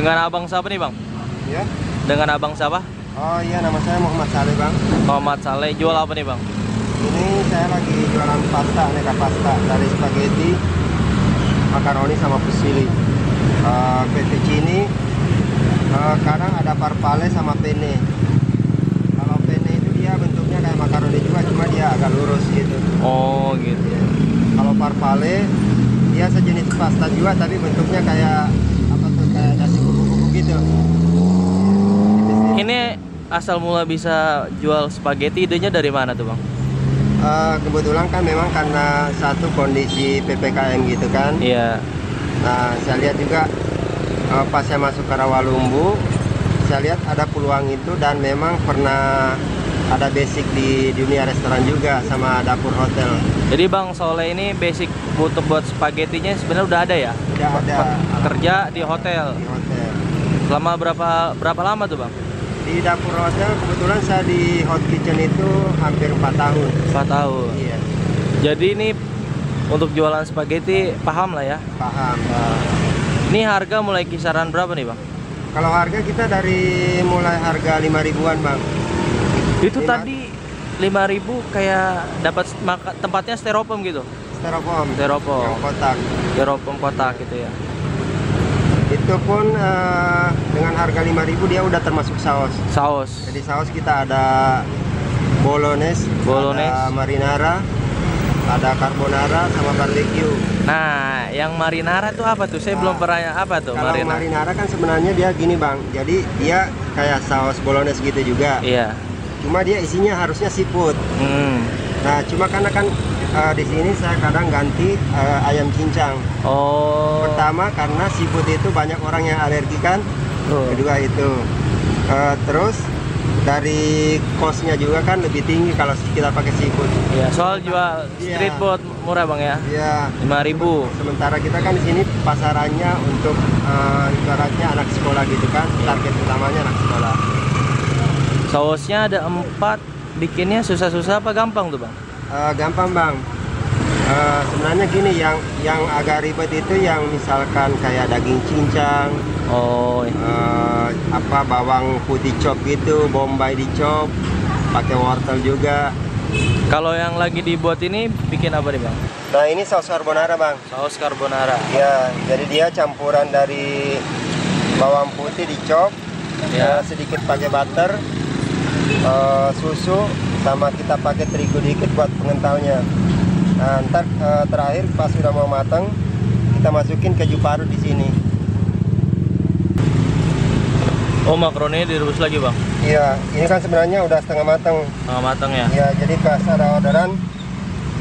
Dengan abang siapa nih bang? Ya. Dengan abang siapa? Oh iya, nama saya Muhammad Saleh bang. Muhammad Saleh. Jual apa nih bang? Ini saya lagi jualan pasta, aneka pasta dari spaghetti, makaroni sama fusilli, fettuccine, kadang ada farfalle sama penne. Kalau penne itu dia bentuknya kayak makaroni juga, cuma dia agak lurus gitu. Oh gitu. Kalau farfalle dia sejenis pasta juga, tapi bentuknya kayak apa tuh, kayak nasi kuku-kuku gitu. Ini asal mula bisa jual spaghetti, idenya dari mana tuh bang? Kebetulan kan memang karena satu kondisi PPKM gitu kan. Iya. Nah, saya lihat juga pas saya masuk ke Rawalumbu, saya lihat ada peluang itu, dan memang pernah ada basic di dunia restoran juga sama dapur hotel. Jadi bang Soleh ini basic buat spagettinya sebenarnya udah ada ya? Udah ada. Kerja di hotel. Di hotel. Selama berapa lama tuh bang? Di dapur hotel kebetulan saya di hot kitchen itu hampir 4 tahun. 4 tahun. Iya. Jadi ini untuk jualan spaghetti paham lah ya? Paham. Ini harga mulai kisaran berapa nih bang? Kalau harga kita dari mulai harga 5 ribuan bang. Itu 5. tadi 5.000 kayak dapat tempatnya styrofoam gitu? Styrofoam. Styrofoam. Yang kotak. Styrofoam kotak gitu ya? Itu pun dengan harga 5.000 dia udah termasuk saus. Saus. Jadi saus kita ada bolognese, ada marinara, ada carbonara sama barbecue. Nah, yang marinara itu apa tuh? Saya belum pernah apa tuh kalau marinara kan sebenarnya dia gini bang. Jadi dia kayak saus bolognese gitu juga. Iya. Cuma dia isinya harusnya seafood. Nah, cuma karena kan di sini saya kadang ganti ayam cincang. Oh. Pertama karena seafood itu banyak orang yang alergi kan. Kedua itu. Terus dari cost-nya juga kan lebih tinggi kalau kita pakai seafood. Iya, soal jual street food murah bang ya? Iya. 5.000. Sementara kita kan di sini pasarannya untuk ibaratnya anak sekolah gitu kan. Target utamanya anak sekolah. Sausnya ada 4, bikinnya susah-susah apa gampang tuh bang? Gampang bang. Sebenarnya gini, yang agak ribet itu yang misalkan kayak daging cincang, bawang putih chop gitu, bombay dicop, pakai wortel juga. Kalau yang lagi dibuat ini bikin apa nih bang? Nah ini saus carbonara bang. Saus carbonara. Ya, jadi dia campuran dari bawang putih dicop, ya, sedikit pakai butter, susu, sama kita pakai terigu dikit buat pengentalnya. Nah, ntar terakhir pas sudah mau matang, kita masukin keju parut di sini. Oh, makaroni direbus lagi bang? Iya, ini kan sebenarnya udah setengah matang. Setengah matang ya? Iya, jadi pas ada orderan,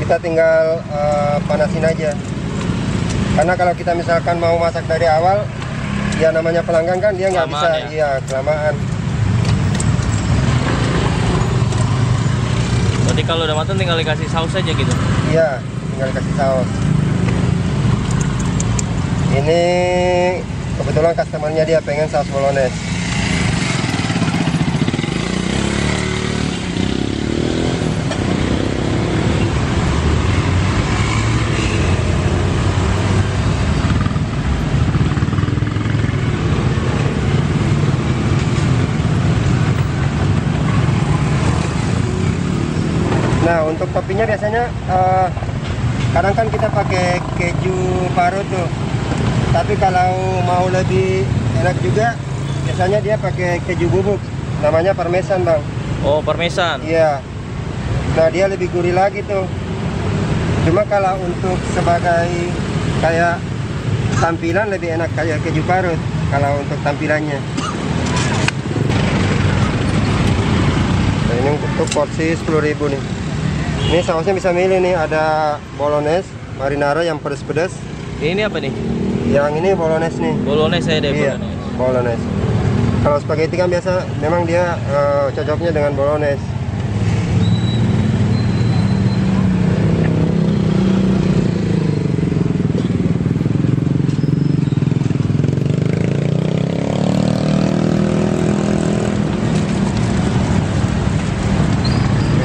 kita tinggal panasin aja. Karena kalau kita misalkan mau masak dari awal, ya namanya pelanggan kan dia nggak bisa, ya? Iya kelamaan. Jadi kalau udah matang tinggal dikasih saus aja gitu? Iya, tinggal kasih saus. Ini kebetulan customernya dia pengen saus bolognese. Nah, untuk toppingnya biasanya kadang kan kita pakai keju parut tuh. Tapi kalau mau lebih enak juga, biasanya dia pakai keju bubuk. Namanya parmesan, bang. Oh, parmesan. Iya. Nah, dia lebih gurih lagi tuh. Cuma kalau untuk sebagai kayak tampilan lebih enak kayak keju parut kalau untuk tampilannya. Nah, ini untuk porsi 10.000 nih. Ini sausnya bisa milih nih, ada bolognese, marinara yang pedas-pedas. Ini apa nih? Yang ini bolognese nih. Bolognese ya deh. Iya, bolognese. Kalau spaghetti kan biasa, memang dia cocoknya dengan bolognese.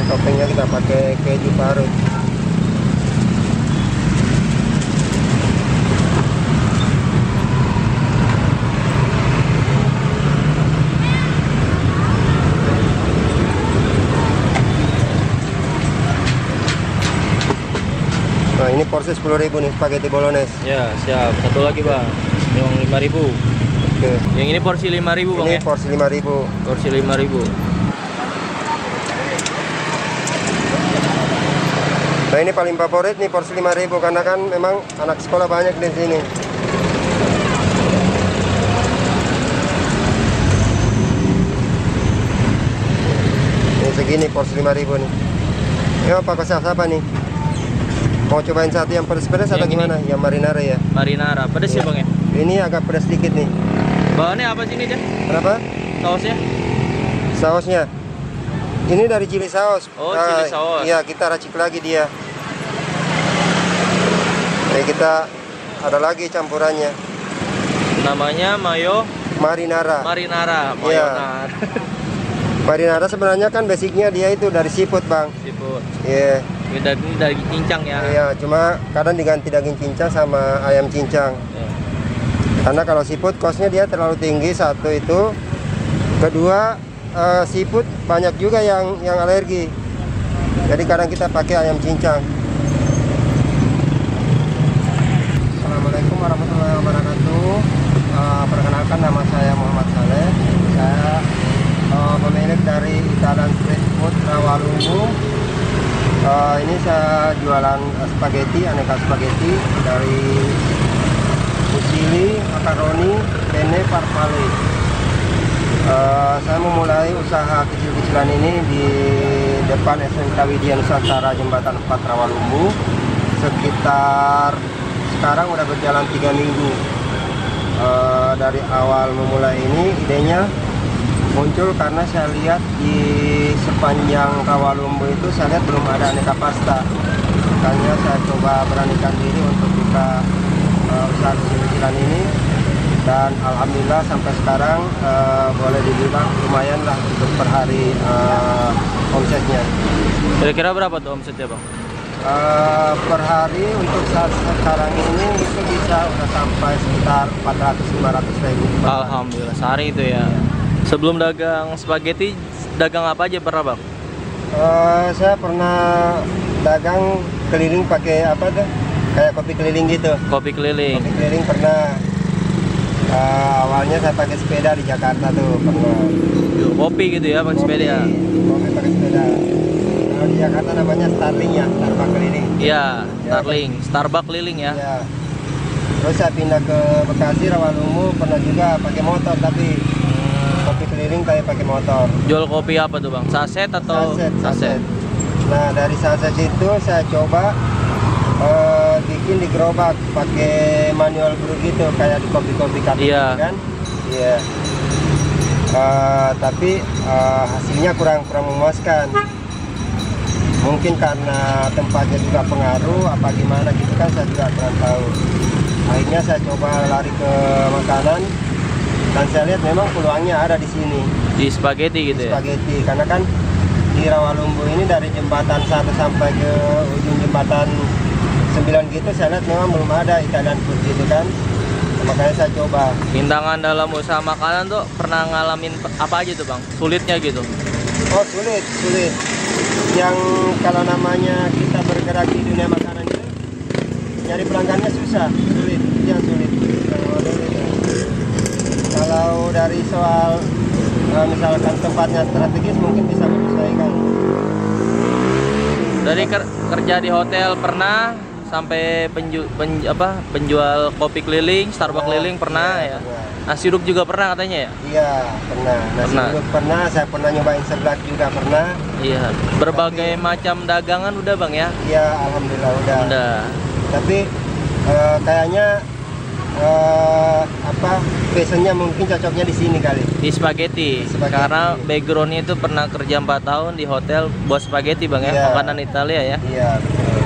Toppingnya kita pakai keju parut. Nah, ini porsi 10.000 nih spaghetti bolognese. Ya, siap. Satu lagi, Bang. Yang 5.000. Oke. Yang ini porsi 5.000, Bang Ini ya. porsi 5.000. Porsi 5.000. Nah, ini paling favorit nih porsi 5.000 karena kan memang anak sekolah banyak di sini. Ini segini porsi 5.000 nih. Ini apa siapa nih? Mau cobain satu yang pedas-pedas atau Yang gimana? Yang marinara ya. Marinara. Pedas ya, Bang ya? Ini agak pedas sedikit nih. Bahannya apa sih ini, Deh? Berapa? Sausnya? Sausnya. Ini dari chili saus. Oh, chili saus. Iya, kita racik lagi dia. Jadi kita ada lagi campurannya. Namanya mayo Marinara. marinara, Iya. mayonar. Marinara sebenarnya kan basicnya dia itu dari seafood, Bang. Siput. Iya. Ini daging cincang ya. Iya, cuma kadang diganti daging cincang sama ayam cincang. Ya. Karena kalau seafood costnya dia terlalu tinggi, satu itu. Kedua, seafood banyak juga yang alergi. Jadi kadang kita pakai ayam cincang. Assalamualaikum warahmatullahi wabarakatuh. Perkenalkan, nama saya Muhammad Saleh. Saya pemilik dari Italian Street Food Rawalumbu. Ini saya jualan spaghetti, aneka spaghetti dari fusilli, makaroni, penne, farfalle. Saya memulai usaha kecil-kecilan ini di depan SMK Widya Nusantara Jembatan 4 Rawalumbu. Sekitar sekarang udah berjalan 3 minggu. Dari awal memulai ini idenya muncul karena saya lihat di sepanjang Rawalumbu itu saya lihat belum ada aneka pasta. Makanya saya coba beranikan diri untuk buka usaha kecil-kecilan ini, dan alhamdulillah sampai sekarang boleh dibilang lumayan lah untuk per hari omsetnya. Kira-kira berapa tuh omsetnya, Bang? Per hari untuk saat sekarang ini itu bisa udah sampai sekitar 400-500 ribu. Alhamdulillah, sehari itu ya. Sebelum dagang spaghetti, dagang apa aja pernah, Bang? Saya pernah dagang keliling pakai apa tuh? Kayak kopi keliling gitu. Kopi keliling. Kopi keliling pernah. Awalnya saya pakai sepeda di Jakarta tuh pernah. Kopi gitu ya, pakai sepeda. Kopi pakai sepeda. Kalau di Jakarta namanya Starling ya, Starbucks keliling. Iya, Starling, Starbucks keliling ya. Iya. Terus saya pindah ke Bekasi, Rawalumbu, pernah juga pakai motor, tapi kopi keliling kayak pakai motor. Jual kopi apa tuh, Bang? Saset atau Saset. Nah, dari saset itu saya coba bikin di gerobak pakai manual brew gitu, kayak di kopi-kopi kafe. Iya. Kan? Iya. Tapi hasilnya kurang memuaskan. Mungkin karena tempatnya juga pengaruh apa gimana gitu kan, saya juga kurang tahu. Akhirnya saya coba lari ke makanan, dan saya lihat memang peluangnya ada di sini. Di spaghetti gitu ya. Spaghetti, karena kan di Rawalumbu ini dari jembatan 1 sampai ke ujung jembatan 9 gitu, saya lihat memang belum ada Italian food gitu kan. Makanya saya coba. Rintangan dalam usaha makanan tuh pernah ngalamin apa aja tuh, Bang? Sulitnya gitu. Oh, sulit. Yang kalau namanya kita bergerak di dunia makanan itu, nyari pelanggannya susah, sulit. Yang sulit. Kalau dari soal misalkan tempatnya strategis mungkin bisa menyesuaikan. Dari kerja di hotel pernah, sampai penjual kopi keliling, Starbucks keliling pernah ya. Pernah. Nasi uduk juga pernah katanya ya? Iya, pernah. Nasi uduk pernah, saya pernah nyobain seblak juga pernah. Iya, berbagai macam dagangan udah, Bang ya? Iya, alhamdulillah udah. Tapi kayaknya passionnya mungkin cocoknya di sini kali. Di spaghetti. Karena backgroundnya itu pernah kerja 4 tahun di hotel buat spaghetti, Bang ya? Iya. Makanan Italia ya? Iya, betul.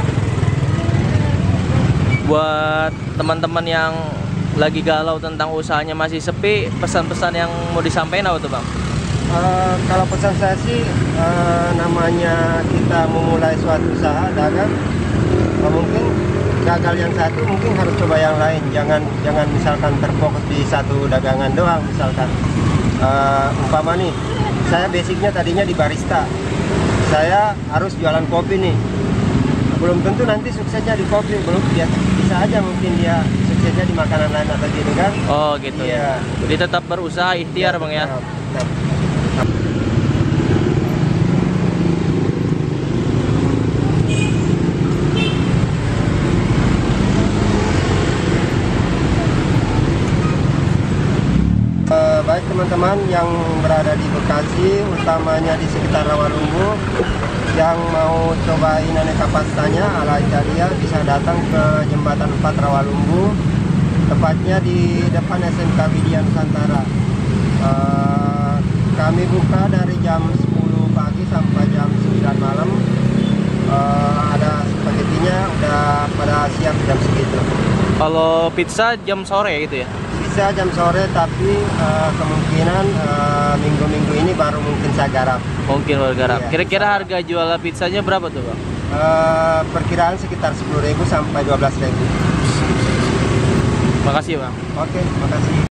Buat teman-teman yang lagi galau tentang usahanya masih sepi, pesan-pesan yang mau disampaikan apa tuh, Bang? Kalau pesan saya sih, namanya kita memulai suatu usaha dagang, mungkin gagal yang satu mungkin harus coba yang lain. Jangan misalkan terfokus di satu dagangan doang. Misalkan umpama nih, saya basicnya tadinya di barista, saya harus jualan kopi nih. belum tentu nanti suksesnya di kopi, belum dia bisa aja mungkin dia suksesnya di makanan lain atau gitu kan. Oh gitu. Iya. Jadi tetap berusaha ikhtiar Bang ya. Nah, baik teman-teman yang berada di Bekasi, utamanya di sekitar Rawalumbu, yang mau cobain aneka pastanya ala Italia bisa datang ke Jembatan 4 Rawalumbu, tepatnya di depan SMK Widya Nusantara. Kami buka dari jam 10 pagi sampai jam 9 malam. Ada spaghettinya udah pada siap jam segitu. Kalau pizza jam sore gitu ya? Bisa jam sore, tapi kemungkinan minggu-minggu ini baru mungkin saya garap. Mungkin baru garap. Iya, Kira-kira harga jual pizzanya berapa tuh Bang? Perkiraan sekitar 10.000 sampai 12.000. Makasih Bang. Oke, makasih.